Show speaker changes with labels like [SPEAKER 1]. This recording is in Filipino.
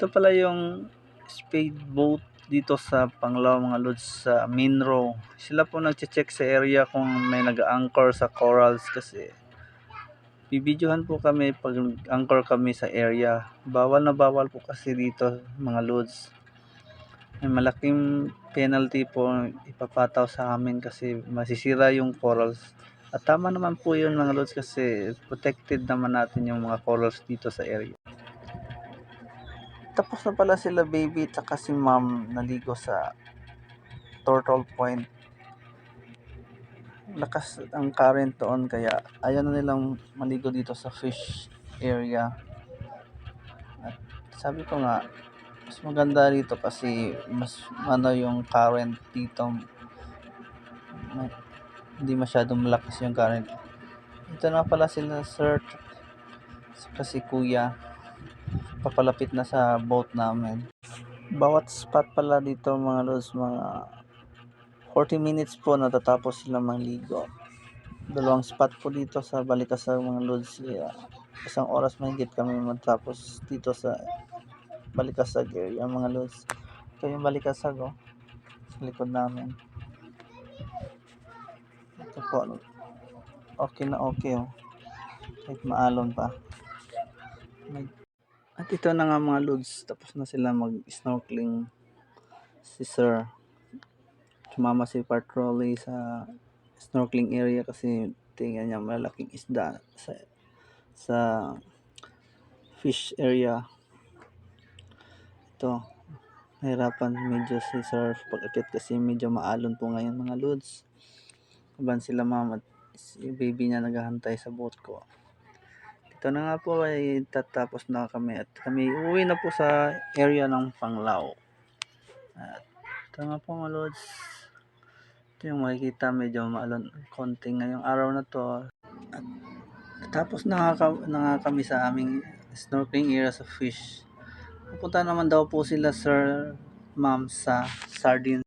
[SPEAKER 1] Ito pala yung speedboat dito sa Panglao mga lods, sa Minro. Sila po nagche-check sa area kung may nag-anchor sa corals kasi bibidyohan po kami pag anchor kami sa area. Bawal na bawal po kasi dito mga lods. May malaking penalty po ipapataw sa amin kasi masisira yung corals. At tama naman po yun mga lods kasi protected naman natin yung mga corals dito sa area. Tapos na pala sila baby at si ma'am naligo sa Turtle Point. Lakas ang current doon kaya ayaw na nilang maligo dito sa fish area. At sabi ko nga, mas maganda dito kasi mas yung current dito. Hindi masyadong malakas yung current. Ito na pala sila sir kasi kuya. Papalapit na sa boat namin. Bawat spot pala dito mga lods, mga 40 minutes po natatapos sila mangligo. Dalawang spot po dito sa Balikasag mga lods. Isang oras mahigit kami matapos dito sa Balikasag area mga lods. Ito yung Balikasag sa likod namin. Ito po. Okay na okay kahit maalon pa. At ito na nga mga lods. Tapos na sila mag-snorkeling. Si sir sumama si patrolly sa snorkeling area kasi tingnan niya malaking isda sa fish area. Ito, nahirapan medyo si sir pag-akit kasi medyo maalon po ngayon mga lods. Kaban sila mama at si baby niya naghahantay sa boat ko. Ito na nga po ay tatapos na kami at kami uwi na po sa area ng Panglao. At ito nga po mga lods. Ito yung makikita medyo maalon konting ngayong araw na to. At tapos na nga kami sa aming snorkeling area sa fish. Pupunta naman daw po sila sir ma'am sa sardine